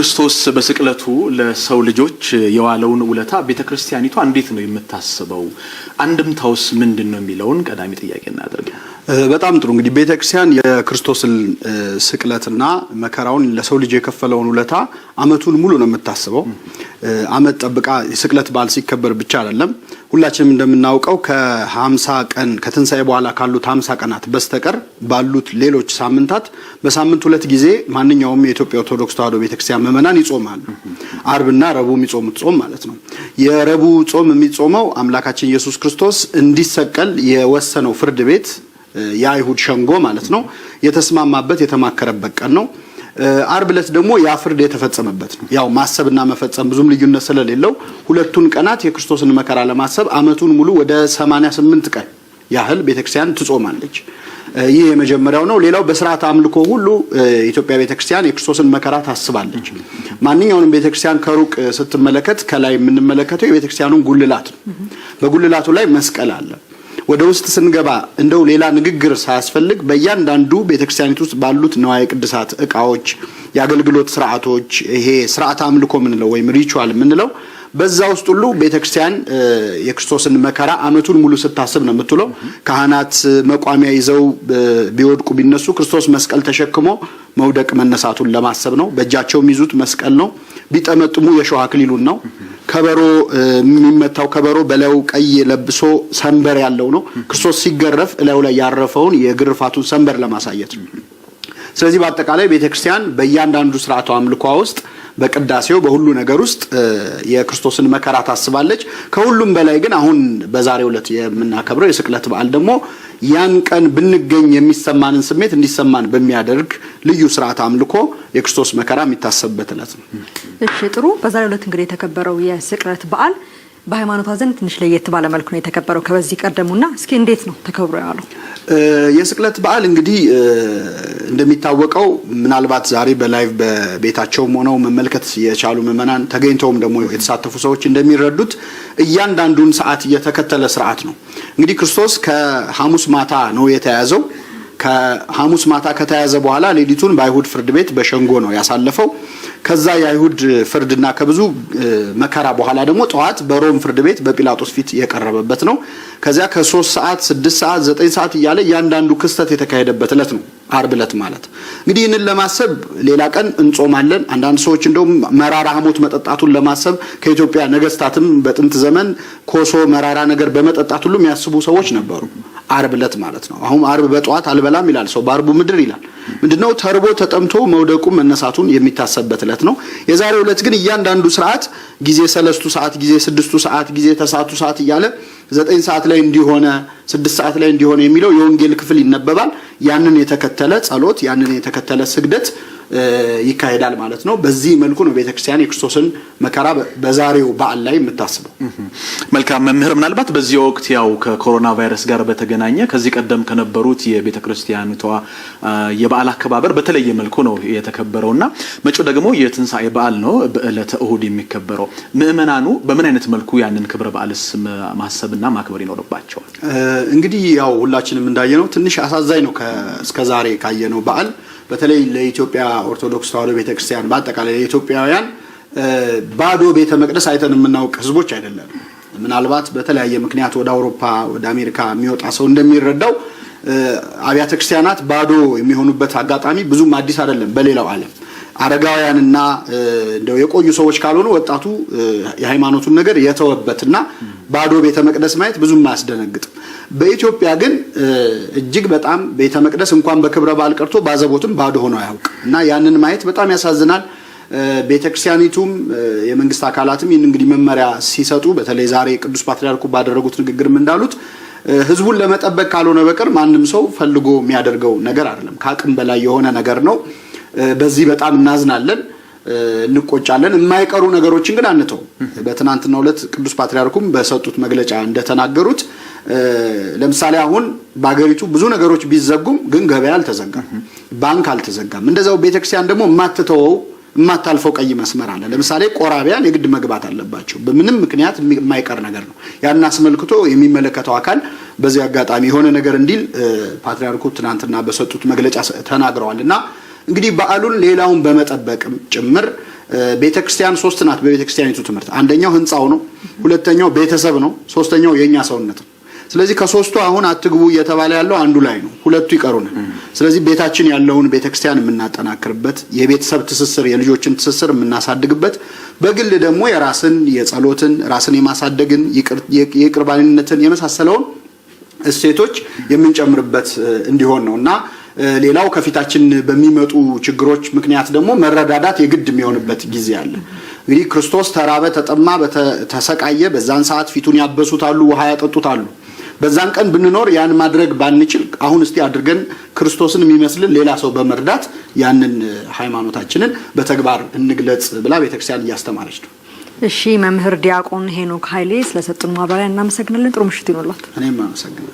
ክርስቶስ በስቅለቱ ለሰው ልጆች የዋለውን ውለታ ቤተክርስቲያኒቷ እንዴት ነው የምታስበው? አንድምታውስ ምንድነው የሚለውን ቀዳሚ ጥያቄ እናደርግ። በጣም ጥሩ። እንግዲህ ቤተክርስቲያን የክርስቶስን ስቅለትና መከራውን ለሰው ልጅ የከፈለውን ውለታ አመቱን ሙሉ ነው የምታስበው። አመት ጠብቃ የስቅለት በዓል ሲከበር ብቻ አይደለም። ሁላችንም እንደምናውቀው ከ50 ቀን ከትንሳኤ በኋላ ካሉት 50 ቀናት በስተቀር ባሉት ሌሎች ሳምንታት በሳምንት 2 ጊዜ ማንኛውም የኢትዮጵያ ኦርቶዶክስ ተዋሕዶ ቤተክርስቲያን ምእመናን ይጾማሉ። አርብና ረቡዕ የሚጾሙት ጾም ማለት ነው። የረቡዕ ጾም የሚጾመው አምላካችን ኢየሱስ ክርስቶስ እንዲሰቀል የወሰነው ፍርድ ቤት የአይሁድ ሸንጎ ማለት ነው የተስማማበት የተማከረበት ቀን ነው። አርብ ዕለት ደግሞ ያ ፍርድ የተፈጸመበት ነው። ያው ማሰብና መፈጸም ብዙም ልዩነት ስለሌለው ሁለቱን ቀናት የክርስቶስን መከራ ለማሰብ አመቱን ሙሉ ወደ 88 ቀን ያህል ቤተክርስቲያን ትጾማለች። ይህ የመጀመሪያው ነው። ሌላው በሥርዓተ አምልኮ ሁሉ ኢትዮጵያ ቤተክርስቲያን የክርስቶስን መከራ ታስባለች። ማንኛውንም ቤተክርስቲያን ከሩቅ ስትመለከት ከላይ የምንመለከተው የቤተክርስቲያኑን ጉልላት ነው። በጉልላቱ ላይ መስቀል አለ። ወደ ውስጥ ስንገባ እንደው ሌላ ንግግር ሳያስፈልግ በእያንዳንዱ ቤተክርስቲያኒት ውስጥ ባሉት ነዋየ ቅድሳት ዕቃዎች፣ የአገልግሎት ስርዓቶች፣ ይሄ ስርዓተ አምልኮ ምንለው ወይም ሪቹዋል ምንለው በዛ ውስጥ ሁሉ ቤተክርስቲያን የክርስቶስን መከራ አመቱን ሙሉ ስታስብ ነው የምትለው። ካህናት መቋሚያ ይዘው ቢወድቁ ቢነሱ ክርስቶስ መስቀል ተሸክሞ መውደቅ መነሳቱን ለማሰብ ነው። በእጃቸው የሚይዙት መስቀል ነው። ቢጠመጥሙ የሾህ አክሊሉን ነው። ከበሮ የሚመታው ከበሮ በላዩ ቀይ ለብሶ ሰንበር ያለው ነው። ክርስቶስ ሲገረፍ እላዩ ላይ ያረፈውን የግርፋቱን ሰንበር ለማሳየት ነው። ስለዚህ በአጠቃላይ ቤተክርስቲያን በእያንዳንዱ ስርዓቷ አምልኮ ውስጥ በቅዳሴው በሁሉ ነገር ውስጥ የክርስቶስን መከራ ታስባለች። ከሁሉም በላይ ግን አሁን በዛሬው ዕለት የምናከብረው የስቅለት በዓል ደግሞ ያን ቀን ብንገኝ የሚሰማንን ስሜት እንዲሰማን በሚያደርግ ልዩ ስርዓት አምልኮ የክርስቶስ መከራ የሚታሰብበት ዕለት ነው። እሺ ጥሩ። በዛሬው ዕለት እንግዲህ የተከበረው የስቅለት በዓል በሃይማኖቷ ዘንድ ትንሽ ለየት ባለ መልኩ ነው የተከበረው ከበዚህ ቀደሙና እስኪ እንዴት ነው ተከብሮ ያለው? የስቅለት በዓል እንግዲህ እንደሚታወቀው ምናልባት ዛሬ በላይቭ በቤታቸውም ሆነው መመልከት የቻሉ ምእመናን ተገኝተውም ደግሞ የተሳተፉ ሰዎች እንደሚረዱት እያንዳንዱን ሰዓት የተከተለ ስርዓት ነው። እንግዲህ ክርስቶስ ከሐሙስ ማታ ነው የተያዘው። ከሐሙስ ማታ ከተያዘ በኋላ ሌሊቱን በአይሁድ ፍርድ ቤት በሸንጎ ነው ያሳለፈው። ከዛ የአይሁድ ፍርድና ከብዙ መከራ በኋላ ደግሞ ጠዋት በሮም ፍርድ ቤት በጲላጦስ ፊት የቀረበበት ነው። ከዚያ ከ3 ሰዓት 6 ሰዓት 9 ሰዓት እያለ እያንዳንዱ ክስተት የተካሄደበት ዕለት ነው አርብ ዕለት ማለት። እንግዲህ ይህንን ለማሰብ ሌላ ቀን እንጾማለን። አንዳንድ ሰዎች እንደውም መራራ ሐሞት መጠጣቱን ለማሰብ ከኢትዮጵያ ነገስታትም በጥንት ዘመን ኮሶ መራራ ነገር በመጠጣት ሁሉ የሚያስቡ ሰዎች ነበሩ። አርብ ዕለት ማለት ነው። አሁን አርብ በጠዋት አልበላም ይላል ሰው፣ በአርቡ ምድር ይላል። ምንድነው ተርቦ ተጠምቶ መውደቁ መነሳቱን የሚታሰብበት ዕለት ነው። የዛሬው ዕለት ግን እያንዳንዱ ስርዓት ጊዜ 3 ሰዓት፣ ጊዜ 6 ሰዓት፣ ጊዜ ተሳቱ ሰዓት እያለ 9 ሰዓት ላይ እንዲሆነ 6 ሰዓት ላይ እንዲሆነ የሚለው የወንጌል ክፍል ይነበባል። ያንን የተከተለ ጸሎት፣ ያንን የተከተለ ስግደት ይካሄዳል ማለት ነው። በዚህ መልኩ ነው ቤተክርስቲያን የክርስቶስን መከራ በዛሬው በዓል ላይ የምታስበው። መልካም መምህር፣ ምናልባት በዚህ ወቅት ያው ከኮሮና ቫይረስ ጋር በተገናኘ ከዚህ ቀደም ከነበሩት የቤተክርስቲያኒቷ የበዓል አከባበር በተለየ መልኩ ነው የተከበረውና መጪው ደግሞ የትንሳኤ በዓል ነው በዕለተ እሁድ የሚከበረው። ምእመናኑ በምን አይነት መልኩ ያንን ክብረ በዓልስ ማሰብና ማክበር ይኖርባቸዋል? እንግዲህ ያው ሁላችንም እንዳየነው ትንሽ አሳዛኝ ነው እስከዛሬ ካየነው በዓል። በተለይ ለኢትዮጵያ ኦርቶዶክስ ተዋሕዶ ቤተክርስቲያን በአጠቃላይ ለኢትዮጵያውያን ባዶ ቤተ መቅደስ አይተን የምናውቅ ህዝቦች አይደለም። ምናልባት በተለያየ ምክንያት ወደ አውሮፓ ወደ አሜሪካ የሚወጣ ሰው እንደሚረዳው አብያተ ክርስቲያናት ባዶ የሚሆኑበት አጋጣሚ ብዙም አዲስ አይደለም። በሌላው ዓለም አረጋውያንና እንደው የቆዩ ሰዎች ካልሆኑ ወጣቱ የሃይማኖቱን ነገር የተወበትና ባዶ ቤተ መቅደስ ማየት ብዙም አያስደነግጥም። በኢትዮጵያ ግን እጅግ በጣም ቤተ መቅደስ እንኳን በክብረ በዓል ቀርቶ ባዘቦትም ባዶ ሆኖ አያውቅም እና ያንን ማየት በጣም ያሳዝናል። ቤተክርስቲያኒቱም የመንግስት አካላትም ይህን እንግዲህ መመሪያ ሲሰጡ በተለይ ዛሬ ቅዱስ ፓትርያርኩ ባደረጉት ንግግርም እንዳሉት ህዝቡን ለመጠበቅ ካልሆነ በቀር ማንም ሰው ፈልጎ የሚያደርገው ነገር አይደለም። ከአቅም በላይ የሆነ ነገር ነው። በዚህ በጣም እናዝናለን፣ እንቆጫለን። የማይቀሩ ነገሮችን ግን አንተው። በትናንትናው ዕለት ቅዱስ ፓትርያርኩም በሰጡት መግለጫ እንደተናገሩት ለምሳሌ አሁን በአገሪቱ ብዙ ነገሮች ቢዘጉም ግን ገበያ አልተዘጋም፣ ባንክ አልተዘጋም። እንደዛው ቤተክርስቲያን ደግሞ የማታልፈው ቀይ መስመር አለ። ለምሳሌ ቆራቢያን የግድ መግባት አለባቸው። በምንም ምክንያት የማይቀር ነገር ነው። ያን አስመልክቶ የሚመለከተው አካል በዚህ አጋጣሚ የሆነ ነገር እንዲል ፓትርያርኩ ትናንትና በሰጡት መግለጫ ተናግረዋልና እንግዲህ በዓሉን ሌላውን በመጠበቅም ጭምር ቤተክርስቲያን ሶስት ናት። በቤተክርስቲያኒቱ ትምህርት አንደኛው ህንጻው ነው፣ ሁለተኛው ቤተሰብ ነው፣ ሶስተኛው የኛ ሰውነት ነው። ስለዚህ ከሶስቱ አሁን አትግቡ እየተባለ ያለው አንዱ ላይ ነው፣ ሁለቱ ይቀሩናል። ስለዚህ ቤታችን ያለውን ቤተክርስቲያን የምናጠናክርበት፣ የቤተሰብ ትስስር የልጆችን ትስስር የምናሳድግበት፣ በግል ደግሞ የራስን የጸሎትን ራስን የማሳደግን የቅርባንነትን የመሳሰለውን እሴቶች የምንጨምርበት እንዲሆን ነውና ሌላው ከፊታችን በሚመጡ ችግሮች ምክንያት ደግሞ መረዳዳት የግድ የሚሆንበት ጊዜ አለ። እንግዲህ ክርስቶስ ተራበ፣ ተጠማ፣ ተሰቃየ። በዛን ሰዓት ፊቱን ያበሱታሉ፣ ውሃ ያጠጡታሉ። በዛን ቀን ብንኖር ያን ማድረግ ባንችል አሁን እስቲ አድርገን ክርስቶስን የሚመስልን ሌላ ሰው በመርዳት ያንን ሃይማኖታችንን በተግባር እንግለጽ ብላ ቤተክርስቲያን እያስተማረች ነው። እሺ መምህር ዲያቆን ሄኖክ ኃይሌ ስለሰጡን ማብራሪያ እናመሰግናለን። ጥሩ ምሽት ይሁንልዎት። እኔም አመሰግናለሁ።